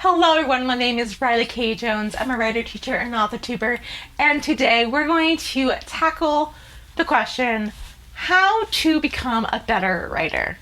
Hello everyone, my name is Riley K. Jones. I'm a writer, teacher, and author tuber, and today we're going to tackle the question, how to become a better writer.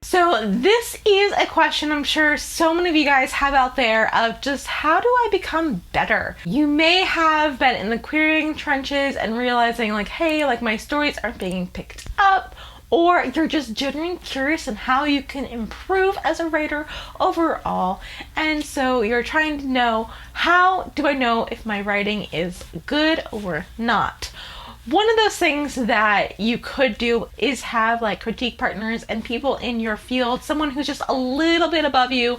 So this is a question I'm sure so many of you guys have out there of just how do I become better? You may have been in the querying trenches and realizing like, hey, like my stories aren't being picked up, or you're just genuinely curious on how you can improve as a writer overall. And so you're trying to know, how do I know if my writing is good or not? One of those things that you could do is have like critique partners and people in your field, someone who's just a little bit above you,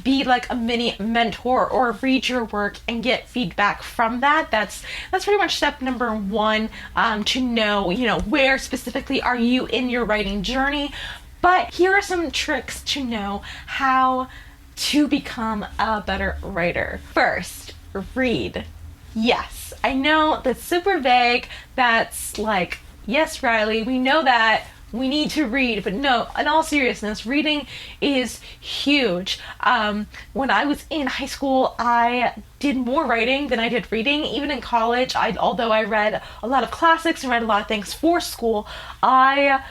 be like a mini mentor or read your work and get feedback from that. That's pretty much step number one, to know, where specifically are you in your writing journey. But here are some tricks to know how to become a better writer. First, read. Yes, I know that's super vague. That's like, yes, Riley, we know that we need to read, but no, in all seriousness, reading is huge. When I was in high school, I did more writing than I did reading. Even in college, although I read a lot of classics and read a lot of things for school, I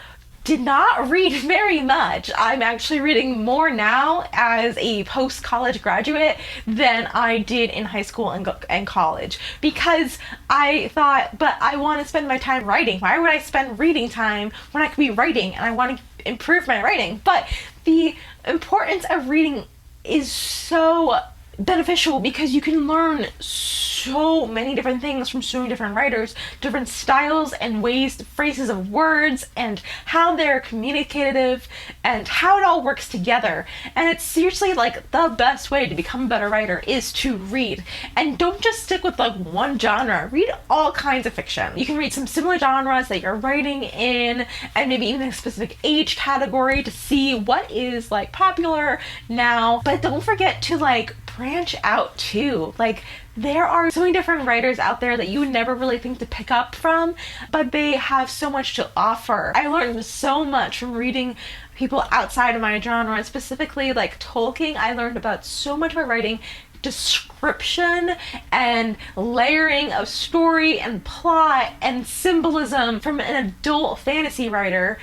did not read very much. I'm actually reading more now as a post-college graduate than I did in high school and college, because I thought, but I want to spend my time writing. Why would I spend reading time when I could be writing, and I want to improve my writing? But the importance of reading is so beneficial because you can learn so many different things from so many different writers, different styles and ways, phrases of words, and how they're communicative and how it all works together. And it's seriously like the best way to become a better writer is to read. And don't just stick with like one genre. Read all kinds of fiction. You can read some similar genres that you're writing in, and maybe even a specific age category to see what is like popular now. But don't forget to like branch out too. Like, there are so many different writers out there that you would never really think to pick up from, but they have so much to offer. I learned so much from reading people outside of my genre, specifically like Tolkien. I learned about so much about writing description and layering of story and plot and symbolism from an adult fantasy writer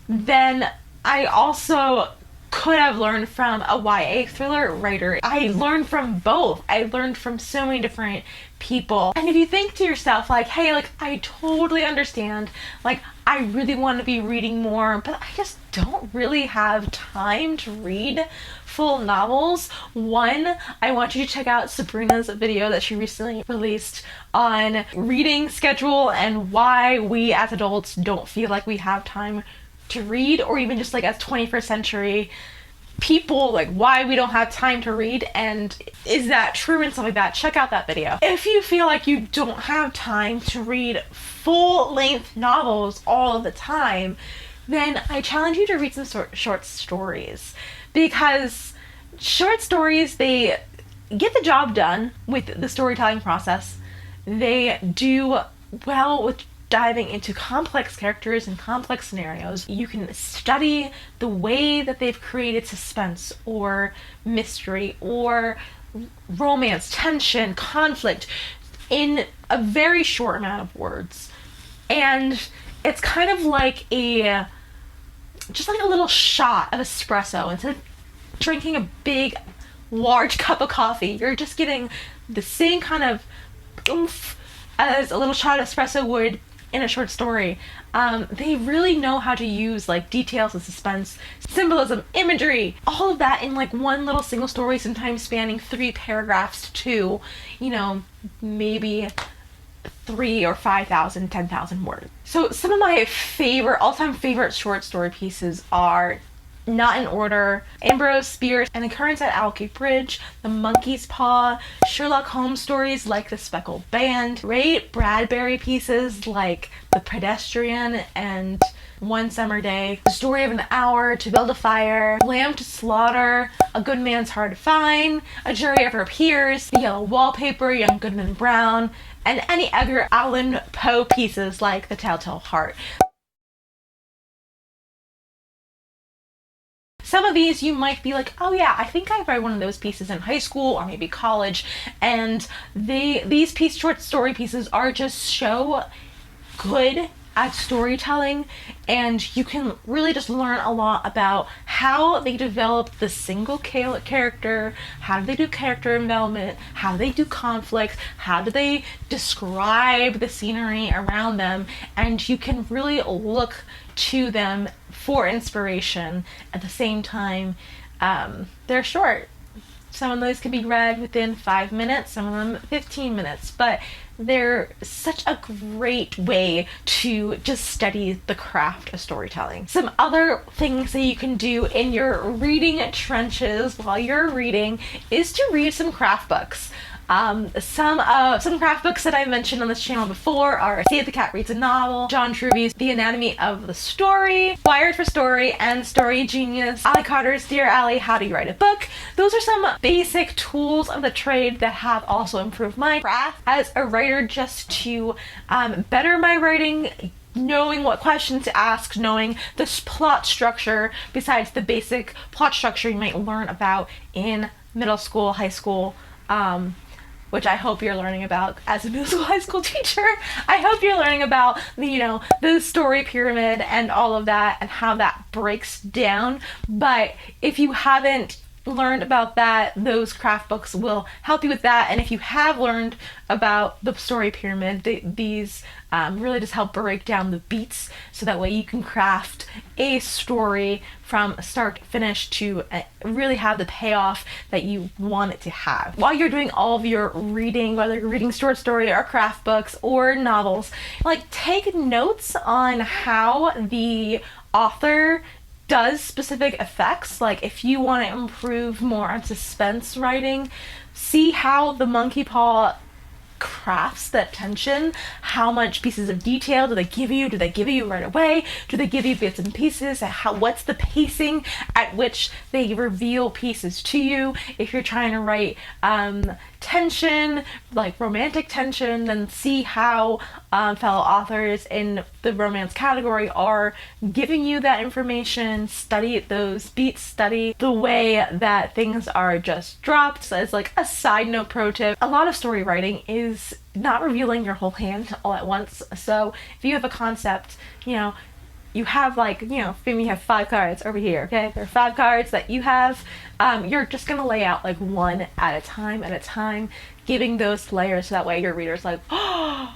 than I also could have learned from a YA thriller writer. I learned from both. I learned from so many different people. And if you think to yourself like, hey, like I totally understand, like I really want to be reading more, but I just don't really have time to read full novels. One, I want you to check out Sabrina's video that she recently released on reading schedule and why we as adults don't feel like we have time to read, or even just like as 21st century people, like why we don't have time to read, and is that true and stuff like that. Check out that video. If you feel like you don't have time to read full-length novels all of the time, then I challenge you to read some short stories, because short stories, they get the job done with the storytelling process. They do well with diving into complex characters and complex scenarios. You can study the way that they've created suspense or mystery or romance, tension, conflict in a very short amount of words. And it's kind of like just like a little shot of espresso. Instead of drinking a big, large cup of coffee, you're just getting the same kind of oomph as a little shot of espresso would in a short story. They really know how to use like details and suspense, symbolism, imagery, all of that in like one little single story, sometimes spanning 3 paragraphs to, maybe 3 or 5,000, 10,000 words. So some of my all-time favorite short story pieces are, not in order, Ambrose Bierce, An Occurrence at Aldgate Bridge, The Monkey's Paw, Sherlock Holmes stories like The Speckled Band, Ray Bradbury pieces like The Pedestrian and One Summer Day, The Story of an Hour, To Build a Fire, Lamb to Slaughter, A Good Man's Hard to Find, A Jury of Her Peers, The Yellow Wallpaper, Young Goodman Brown, and any other Allan Poe pieces like The Telltale Heart. Some of these you might be like, oh yeah, I think I read one of those pieces in high school or maybe college, and these short story pieces are just so good at storytelling, and you can really just learn a lot about how they develop the single character, how do they do character development, how do they do conflict, how do they describe the scenery around them, and you can really look to them for inspiration. At the same time, they're short. Some of those can be read within 5 minutes, some of them 15 minutes, but they're such a great way to just study the craft of storytelling. Some other things that you can do in your reading trenches while you're reading is to read some craft books. Some craft books that I mentioned on this channel before are Save the Cat Reads a Novel, John Truby's The Anatomy of the Story, Wired for Story, and Story Genius, Ali Carter's Dear Ali, How Do You Write a Book. Those are some basic tools of the trade that have also improved my craft as a writer, just to better my writing, knowing what questions to ask, knowing this plot structure besides the basic plot structure you might learn about in middle school, high school, which I hope you're learning about as a middle school, high school teacher. I hope you're learning about the story pyramid and all of that and how that breaks down. But if you haven't learned about that, those craft books will help you with that. And if you have learned about the story pyramid, these really just help break down the beats, so that way you can craft a story from start to finish to really have the payoff that you want it to have. While you're doing all of your reading, whether you're reading short story or craft books or novels, like take notes on how the author does specific effects. Like if you want to improve more on suspense writing, see how the monkey paw crafts that tension. How much pieces of detail do they give you? Do they give you right away? Do they give you bits and pieces? What's the pacing at which they reveal pieces to you? If you're trying to write tension, like romantic tension, then see how fellow authors in the romance category are giving you that information. Study those beats, study the way that things are just dropped. So as like a side note pro tip, a lot of story writing is not revealing your whole hand all at once. So if you have a concept, you have maybe you have 5 cards over here, okay? There are 5 cards that you have. You're just gonna lay out like one at a time, giving those layers so that way your reader's like, oh,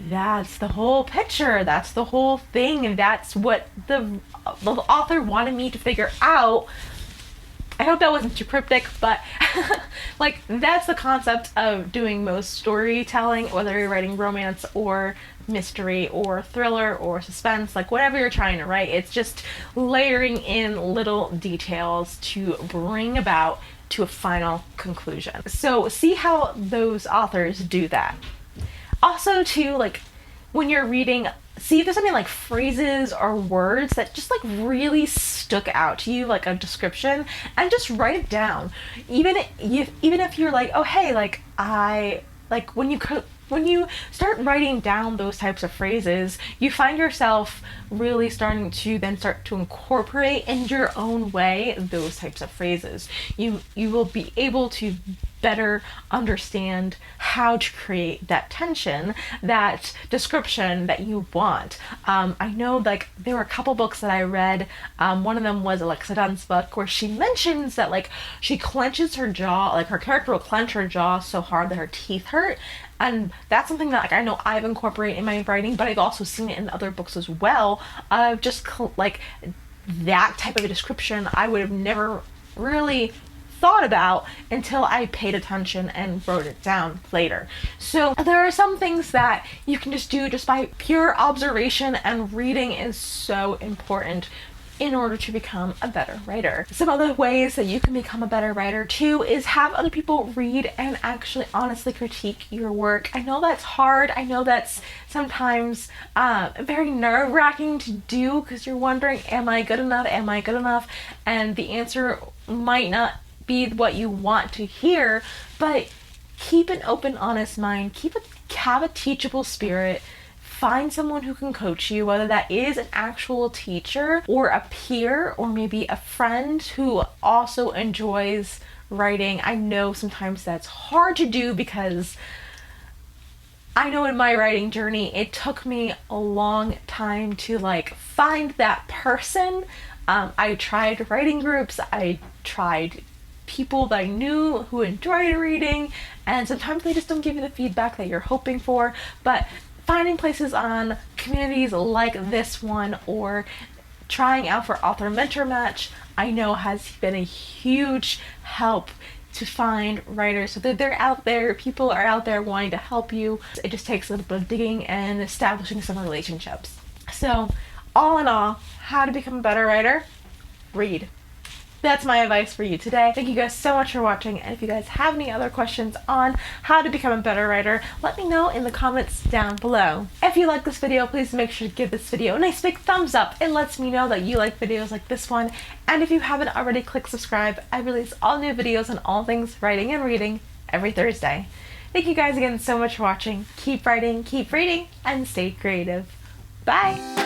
that's the whole picture, that's the whole thing, and that's what the author wanted me to figure out. I hope that wasn't too cryptic, but like that's the concept of doing most storytelling, whether you're writing romance or mystery or thriller or suspense, like whatever you're trying to write. It's just layering in little details to bring about to a final conclusion. So see how those authors do that. Also too, like when you're reading, see if there's something like phrases or words that just like really stuck out to you, like a description, and just write it down. Even if you're like, oh hey, like when you start writing down those types of phrases, you find yourself really starting to then start to incorporate in your own way those types of phrases. You will be able to better understand how to create that tension, that description that you want. I know like there were a couple books that I read. One of them was Alexa Dunn's book, where she mentions that like she clenches her jaw, like her character will clench her jaw so hard that her teeth hurt. And that's something that like I know I've incorporated in my writing, but I've also seen it in other books as well. Just like that type of a description I would have never really thought about until I paid attention and wrote it down later. So there are some things that you can just do just by pure observation, and reading is so important in order to become a better writer. Some other ways that you can become a better writer too is have other people read and actually honestly critique your work. I know that's hard. I know that's sometimes very nerve-wracking to do, because you're wondering, am I good enough? Am I good enough? And the answer might not be what you want to hear, but keep an open, honest mind. have a teachable spirit. Find someone who can coach you, whether that is an actual teacher or a peer or maybe a friend who also enjoys writing. I know sometimes that's hard to do because I know in my writing journey, it took me a long time to like find that person. I tried writing groups, I tried people that I knew who enjoyed reading, and sometimes they just don't give you the feedback that you're hoping for. But finding places on communities like this one or trying out for Author Mentor Match, I know has been a huge help to find writers. So that they're out there, people are out there wanting to help you. It just takes a little bit of digging and establishing some relationships. So all in all, how to become a better writer? Read. That's my advice for you today. Thank you guys so much for watching, and if you guys have any other questions on how to become a better writer, let me know in the comments down below. If you like this video, please make sure to give this video a nice big thumbs up. It lets me know that you like videos like this one, and if you haven't already, click subscribe. I release all new videos on all things writing and reading every Thursday. Thank you guys again so much for watching. Keep writing, keep reading, and stay creative. Bye!